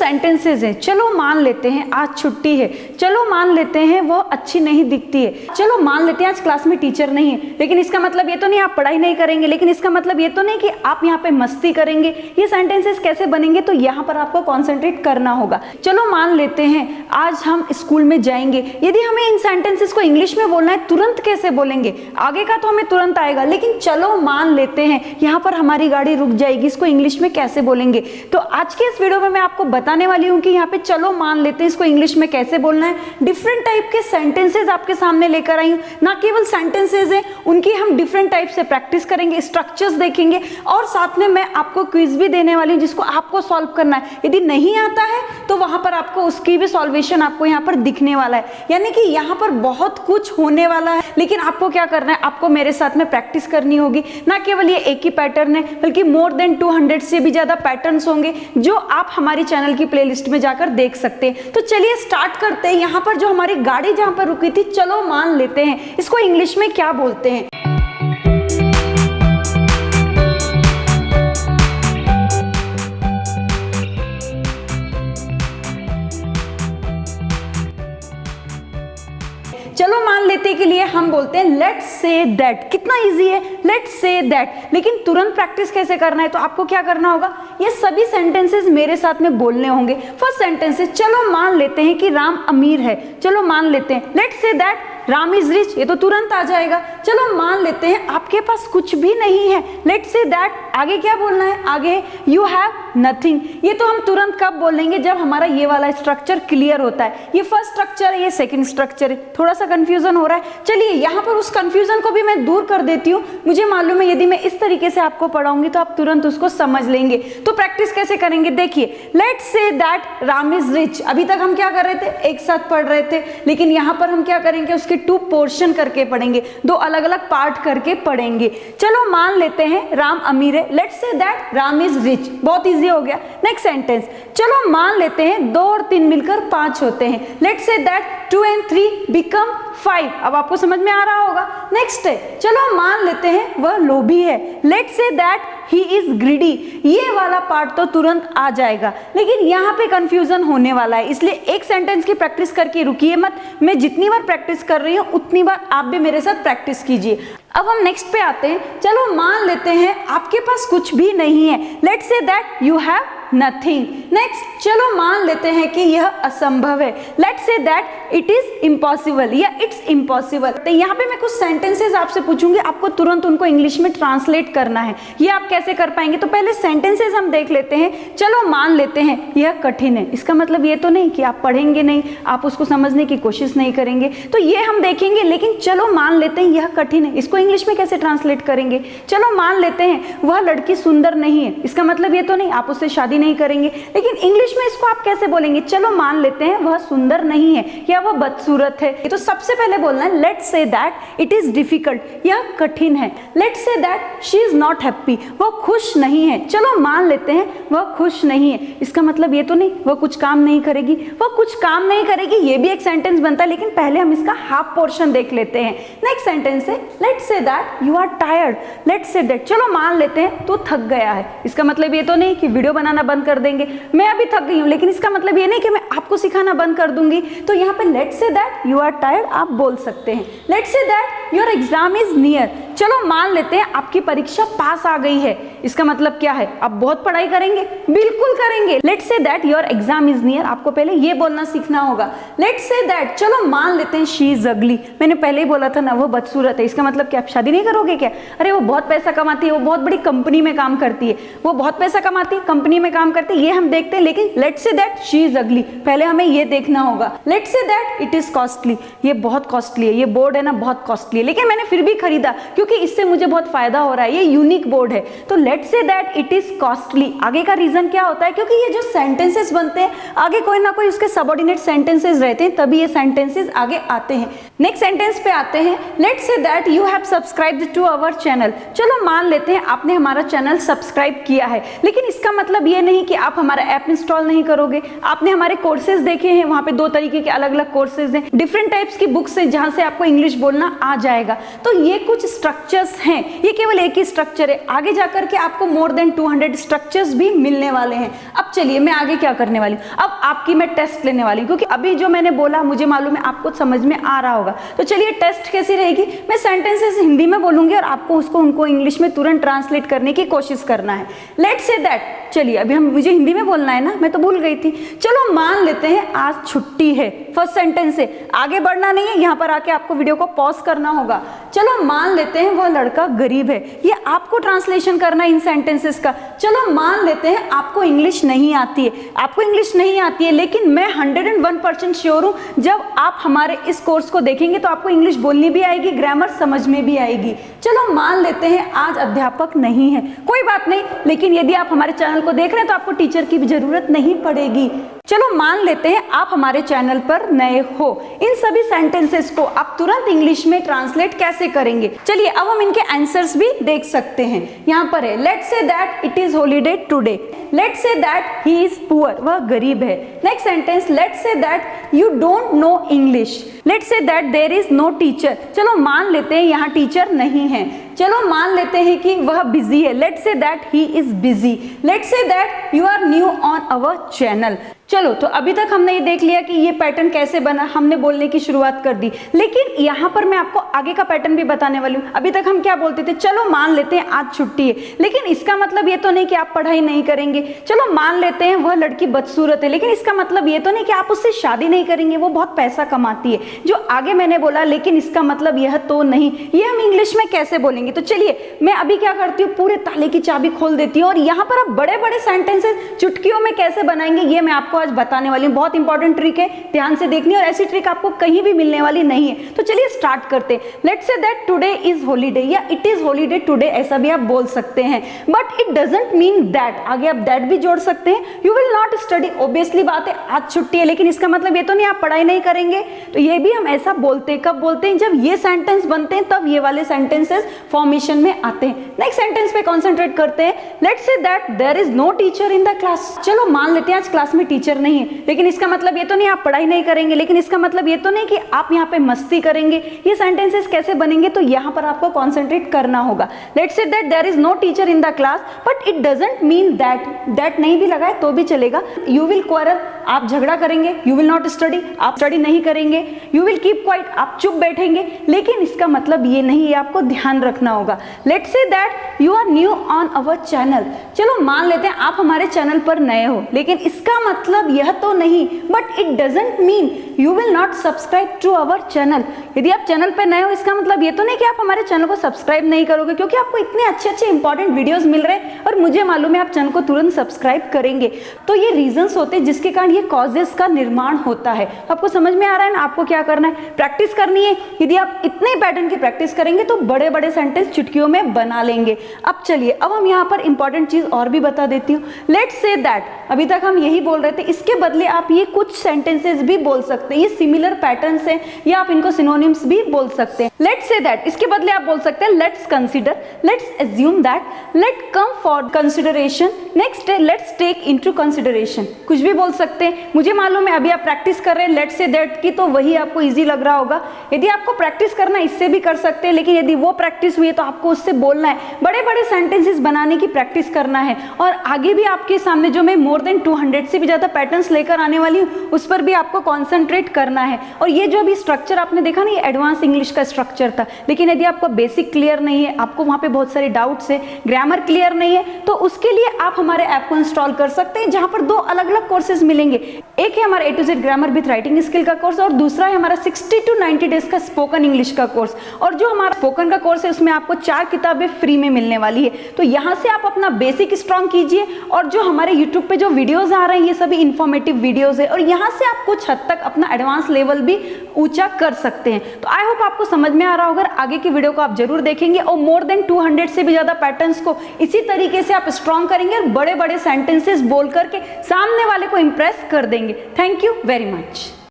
Sentences हैं, चलो मान लेते हैं आज छुट्टी है, चलो मान लेते हैं वो अच्छी नहीं दिखती है, चलो मान लेते हैं आज क्लास में टीचर नहीं है। लेकिन इसका मतलब ये तो नहीं आप पढ़ाई नहीं करेंगे, लेकिन इसका मतलब ये तो नहीं कि आप यहाँ पे मस्ती करेंगे। ये सेंटेंसेस कैसे बनेंगे, तो यहाँ पर आपको कॉन्सेंट्रेट करना होगा। चलो मान लेते हैं आज हम स्कूल में जाएंगे, यदि हमें इन सेंटेंसेस को इंग्लिश में बोलना है तुरंत कैसे बोलेंगे, आगे का तो हमें तुरंत आएगा, लेकिन चलो मान लेते हैं यहाँ पर हमारी गाड़ी रुक जाएगी, इसको इंग्लिश में कैसे बोलेंगे। तो आज के इस वीडियो में मैं आपको बताने वाली हूँ कि यहाँ पे चलो मान लेते हैं इसको इंग्लिश में कैसे बोलना है। डिफरेंट टाइप के सेंटेंसेस आपके सामने लेकर आई हूँ, ना केवल सेंटेंसेस हैं, उनकी हम डिफरेंट टाइप से प्रैक्टिस करेंगे, स्ट्रक्चर्स देखेंगे और साथ में मैं आपको क्विज भी देने वाली हूँ जिसको आपको सॉल्व करना है। यदि नहीं आता है तो वहां पर आपको उसकी भी सॉल्वेशन आपको यहाँ पर दिखने वाला है। यानी कि यहाँ पर बहुत कुछ होने वाला है, लेकिन आपको क्या करना है, आपको मेरे साथ में प्रैक्टिस करनी होगी। ना केवल ये एक ही पैटर्न है, बल्कि मोर देन 200 से भी ज्यादा पैटर्न्स होंगे जो आप हमारी चैनल की प्लेलिस्ट में जाकर देख सकते हैं। तो चलिए स्टार्ट करते हैं। यहाँ पर जो हमारी गाड़ी जहाँ पर रुकी थी, चलो मान लेते हैं, इसको इंग्लिश में क्या बोलते हैं। चलो मान लेते के लिए हम बोलते हैं लेट्स से दैट। कितना इजी है, लेट्स से दैट। लेकिन तुरंत प्रैक्टिस कैसे करना है, तो आपको क्या करना होगा, ये सभी सेंटेंसेस मेरे साथ में बोलने होंगे। फर्स्ट सेंटेंसेस, चलो मान लेते हैं कि राम अमीर है, चलो मान लेते हैं let's say that Ram is rich, ये तो तुरंत आ जाएगा। चलो मान लेते हैं आपके पास कुछ भी नहीं है, लेट्स से दैट आगे क्या बोलना है, आगे यू हैव नथिंग। ये तो हम तुरंत कब बोलेंगे, जब हमारा ये वाला स्ट्रक्चर क्लियर होता है। ये फर्स्ट स्ट्रक्चर है, ये सेकंड स्ट्रक्चर है, थोड़ा सा कंफ्यूजन हो रहा है। चलिए यहाँ पर उस कंफ्यूजन को भी मैं दूर कर देती हूँ। मुझे मालूम है यदि मैं इस तरीके से आपको पढ़ाऊंगी तो आप तुरंत उसको समझ लेंगे। तो प्रैक्टिस कैसे करेंगे, देखिए let's say that Ram is rich. अभी तक हम क्या कर रहे थे, एक साथ पढ़ रहे थे, लेकिन यहाँ पर हम क्या करेंगे, उसके 2 पोर्शन करके पढ़ेंगे, 2 अलग अलग पार्ट करके पढ़ेंगे। चलो मान लेते हैं राम अमीर है, let's say that Ram is rich. बहुत इजी हो गया। नेक्स्ट सेंटेंस, चलो मान लेते हैं 2 और 3 मिलकर 5 होते हैं, let's say that 2 and 3 become 5। अब आपको समझ में आ रहा होगा। नेक्स्ट है, चलो मान लेते हैं वह लोभी है, let's say that he is greedy. ये वाला पार्ट तो तुरंत आ जाएगा, लेकिन यहाँ पे कंफ्यूजन होने वाला है, इसलिए एक सेंटेंस की प्रैक्टिस करके रुकिए मत। मैं जितनी बार प्रैक्टिस कर रही हूँ उतनी बार आप भी मेरे साथ प्रैक्टिस कीजिए। अब हम नेक्स्ट पे आते हैं। चलो मान लेते हैं आपके पास कुछ भी नहीं है, let's say that you have nothing. Next, चलो मान लेते हैं कि यह असंभव है, let's say that it is impossible या इट्स इम्पॉसिबल। तो यहाँ पे मैं कुछ सेंटेंसेस आपसे पूछूंगी, आपको तुरंत उनको इंग्लिश में ट्रांसलेट करना है। ये आप कैसे कर पाएंगे, तो पहले सेंटेंसेस हम देख लेते हैं। चलो मान लेते हैं यह कठिन है, इसका मतलब ये तो नहीं कि आप पढ़ेंगे नहीं, आप उसको समझने की कोशिश नहीं करेंगे, तो ये हम देखेंगे। लेकिन चलो मान लेते हैं यह कठिन है, इसको इंग्लिश में कैसे ट्रांसलेट करेंगे। चलो मान लेते हैं वह लड़की सुंदर नहीं है, इसका मतलब ये तो नहीं आप उससे शादी नहीं करेंगे, लेकिन इंग्लिश में इसको आप कैसे बोलेंगे। चलो मान लेते हैं वह सुंदर नहीं है या वह बदसूरत है। तो सबसे पहले बोलना है let's say that it is difficult, यह कठिन है। Let's say that she is not happy, वह खुश नहीं है। चलो मान लेते हैं वह खुश नहीं है, इसका मतलब ये तो नहीं वह कुछ काम नहीं करेगी, वह कुछ काम नहीं करेगी। ये भी एक सेंटेंस बनता है, लेकिन पहले हम इसका हाफ पोर्शन देख लेते हैं। नेक्स्ट सेंटेंस है let's say that you are tired, let's say that चलो मान लेते हैं तू थक गया है, इसका मतलब ये तो नहीं कि वीडियो बनाना बंद कर देंगे। मैं अभी थक गई हूँ, लेकिन इसका मतलब ये नहीं कि मैं आपको सिखाना बंद कर दूंगी। तो यहाँ पे let's say that you are tired आप बोल सकते हैं। Let's say that your exam is near, चलो मान लेते हैं आपकी परीक्षा पास आ गई है, इसका मतलब क्या है, आप बहुत पढ़ाई करेंगे, बिल्कुल करेंगे। Let's say that your exam is near, आपको पहले ये बोलना सीखना होगा। लेट्स से दैट चलो मान लेते हैं शी इज अगली, मैंने पहले ही बोला था ना वो बदसूरत है, इसका मतलब क्या आप शादी नहीं करोगे क्या। अरे वो बहुत पैसा कमाती है, वो बहुत बड़ी कंपनी में काम करती है, वो बहुत पैसा कमाती है, कंपनी में काम करती है, ये हम देखते हैं। लेकिन let's say that she is अगली, पहले हमें ये देखना होगा। Let's say that it is costly, ये बहुत कॉस्टली है, ये बोर्ड है ना बहुत कॉस्टली है, लेकिन मैंने फिर भी खरीदा क्योंकि इससे मुझे बहुत फायदा हो रहा है, ये यूनिक बोर्ड है। तो let's say that it is costly, आगे का रीजन क्या होता है, क्योंकि ये जो सेंटेंसेस बनते हैं आगे कोई ना कोई उसके सबऑर्डिनेट सेंटेंसेस रहते हैं, तभी ये सेंटेंसेस आगे आते हैं। नेक्स्ट सेंटेंस पे आते हैं, let's say that you have subscribed to our channel. चलो मान लेते हैं आपने हमारा चैनल सब्सक्राइब किया है, लेकिन इसका मतलब ये नहीं कि आप हमारा ऐप इंस्टॉल नहीं करोगे। आपने हमारे कोर्सेज देखे हैं, वहाँ पे 2 तरीके के अलग अलग कोर्सेज हैं, डिफरेंट टाइप्स की बुक्स हैं जहाँ से आपको इंग्लिश बोलना आ जाएगा। तो ये कुछ स्ट्रक्चर्स हैं, ये केवल एक ही स्ट्रक्चर है, आगे जाकर के आपको मोर देन 200 स्ट्रक्चर्स भी मिलने वाले हैं। अब चलिए मैं आगे क्या करने वाली हूँ, अब आपकी मैं टेस्ट लेने वाली हूँ, क्योंकि अभी जो मैंने बोला मुझे मालूम है आपको समझ में आ रहा होगा। तो चलिए टेस्ट कैसी रहेगी, मैं सेंटेंसेस हिंदी में बोलूंगी और आपको उनको इंग्लिश में तुरंत ट्रांसलेट करने की कोशिश करना है। लेट्स से दैट, चलिए अभी मुझे हिंदी में बोलना है ना, मैं तो भूल गई थी। चलो मान लेते हैं आज छुट्टी है, फर्स्ट सेंटेंस से आगे बढ़ना नहीं है, यहाँ पर आके आपको वीडियो को पॉज करना होगा। चलो मान लेते हैं वह लड़का गरीब है, ये आपको ट्रांसलेशन करना है इन सेंटेंसेस का। चलो मान लेते हैं आपको इंग्लिश नहीं आती है, आपको इंग्लिश नहीं आती है, लेकिन मैं 101% श्योर हूँ जब आप हमारे इस कोर्स को देखेंगे तो आपको इंग्लिश बोलनी भी आएगी, ग्रामर समझ में भी आएगी। चलो मान लेते हैं आज अध्यापक नहीं है, कोई बात नहीं, लेकिन यदि आप हमारे चैनल को देख रहे हैं तो आपको टीचर की भी जरूरत नहीं पड़ेगी। चलो मान लेते हैं आप हमारे चैनल पर नए हो। इन सभी सेंटेंसेस को आप तुरंत इंग्लिश में ट्रांसलेट कैसे करेंगे, चलिए अब हम इनके आंसर्स भी देख सकते हैं। यहाँ पर है, let's say that it is holiday today. Let's say that he is poor, वह गरीब है। Next sentence, let's say that you don't know English. Let's say that there is no teacher. चलो मान लेते हैं यहाँ टीचर नहीं है। चलो मान लेते हैं कि वह बिजी है। Let's say that he is busy. Let's say that you are new on our channel. चलो तो अभी तक हमने ये देख लिया कि ये पैटर्न कैसे बना, हमने बोलने की शुरुआत कर दी, लेकिन यहाँ पर मैं आपको आगे का पैटर्न भी बताने वाली हूँ। अभी तक हम क्या बोलते थे, चलो मान लेते हैं आज छुट्टी है, लेकिन इसका मतलब ये तो नहीं कि आप पढ़ाई नहीं करेंगे। चलो मान लेते हैं वह लड़की बदसूरत है, लेकिन इसका मतलब ये तो नहीं कि आप उससे शादी नहीं करेंगे, वो बहुत पैसा कमाती है, जो आगे मैंने बोला, लेकिन इसका मतलब यह तो नहीं। ये हम इंग्लिश में कैसे बोलेंगे, तो चलिए मैं अभी क्या करती हूँ, पूरे ताले की चाबी खोल देती हूँ और यहाँ पर आप बड़े बड़े सेंटेंसेस चुटकियों में कैसे बनाएंगे ये मैं आपको आज बताने वाली हूँ। बहुत इंपॉर्टेंट ट्रिक है, ध्यान से देखनी, और ऐसी ट्रिक आपको कहीं भी मिलने वाली नहीं है। तो चलिए स्टार्ट करते हैं। Let's say that today is holiday, या इट इज हॉलीडे टुडे, ऐसा भी आप बोल सकते हैं, but it doesn't mean that. आगे आप दैट भी जोड़ सकते हैं। You will not study, obviously बात है आज छुट्टी है, लेकिन इसका मतलब ये तो नहीं आप पढ़ाई नहीं करेंगे। तो ये भी हम ऐसा बोलते हैं, कब बोलते हैं, जब ये सेंटेंस बनते हैं, तब ये वाले सेंटेंसेस फॉर्मेशन में आते हैं। नेक्स्ट सेंटेंस पे कॉन्सेंट्रेट करते हैं। Let's say that there is no teacher in the class. चलो मान लेते हैं आज क्लास में टीचर नहीं है, लेकिन इसका मतलब ये तो नहीं आप पढ़ाई नहीं करेंगे, लेकिन इसका मतलब ये तो नहीं कि आप यहाँ पे मस्ती करेंगे। ये सेंटेंसेस कैसे बनेंगे, तो यहाँ पर आपको कॉन्सेंट्रेट करना होगा। Let's say that there is no teacher in the class, but it doesn't mean that. That नहीं भी लगाए तो भी चलेगा। यू विल क्वारल, आप झगड़ा करेंगे। यू विल नॉट स्टडी, आप स्टडी नहीं करेंगे। यू विल कीप क्वाइट, आप चुप बैठेंगे, लेकिन इसका मतलब ये नहीं, ये आपको ध्यान रखना होगा। Let's say that you are new on our channel. चलो मान लेते हैं आप हमारे चैनल पर नए हो, लेकिन इसका मतलब यह तो नहीं, but it doesn't mean you will not subscribe to our channel. यदि आप चैनल पे नए हो, इसका मतलब ये तो नहीं कि आप हमारे चैनल को सब्सक्राइब नहीं करोगे, क्योंकि आपको इतने अच्छे अच्छे इंपॉर्टेंट वीडियोस मिल रहे हैं और मुझे मालूम है आप चैनल को तुरंत सब्सक्राइब करेंगे। तो ये रीजंस होते हैं जिसके कारण ये कॉजेस का निर्माण होता है। आपको समझ में आ रहा है ना, आपको क्या करना है, प्रैक्टिस करनी है। यदि आप इतने पैटर्न की प्रैक्टिस करेंगे तो बड़े बड़े सेंटेंस चुटकियों में बना लेंगे। अब चलिए, अब हम यहाँ पर इंपॉर्टेंट चीज और भी बता देती हूँ। लेट्स से दैट, अभी तक हम यही बोल रहे थे, इसके बदले आप ये कुछ सेंटेंसेस भी बोल सकते हैं। ये सिमिलर पैटर्न्स हैं, या आप इनको सिनोनिम्स भी बोल सकते हैं। लेट्स से दैट, इसके बदले आप बोल सकते हैं let's consider, let's assume that, let come for consideration, next है लेट्स टेक इनटू कंसिडरेशन। कुछ भी बोल सकते हैं। मुझे मालूम है अभी आप प्रैक्टिस कर रहे हैं लेट्स से दैट की, तो वही आपको इजी लग रहा होगा। यदि आपको प्रैक्टिस करना है इससे भी कर सकते हैं, लेकिन यदि वो प्रैक्टिस हुई है तो आपको उससे बोलना है, बड़े बड़े सेंटेंसेस बनाने की प्रैक्टिस करना है। और आगे भी आपके सामने जो मैं मोर देन 200 से भी ज्यादा पैटर्न्स लेकर आने वाली हूँ, उस पर भी आपको कॉन्सेंट्रेट करना है। और ये जो अभी स्ट्रक्चर आपने देखा ना, ये एडवांस इंग्लिश का स्ट्रक्चर था, लेकिन यदि आपका बेसिक क्लियर नहीं है, आपको वहाँ पे बहुत सारे डाउट्स है, ग्रामर क्लियर नहीं है, तो उसके लिए आप हमारे ऐप को इंस्टॉल कर सकते हैं, जहाँ पर 2 अलग अलग कोर्सेज मिलेंगे। एक है हमारा A to Z grammar with writing skill का कोर्स, और दूसरा है हमारा 60 to 90 डेज का स्पोकन इंग्लिश का कोर्स। और जो हमारा स्पोकन का कोर्स है उसमें आपको 4 किताबें फ्री में मिलने वाली है। तो यहाँ से आप अपना बेसिक स्ट्रॉन्ग कीजिए, और जो हमारे यूट्यूब पे जो वीडियोज आ रहे हैं ये सभी इन्फॉर्मेटिव वीडियोज है, और यहाँ से आप कुछ हद तक अपना एडवांस लेवल भी ऊंचा कर सकते हैं। तो आई होप आपको समझ में आ रहा होगा। आगे की वीडियो को आप जरूर देखेंगे, और मोर देन 200 से भी ज्यादा पैटर्न्स को इसी तरीके से आप स्ट्रॉन्ग करेंगे और बड़े बड़े सेंटेंसेस बोल करके सामने वाले को इंप्रेस कर देंगे। Thank you very much.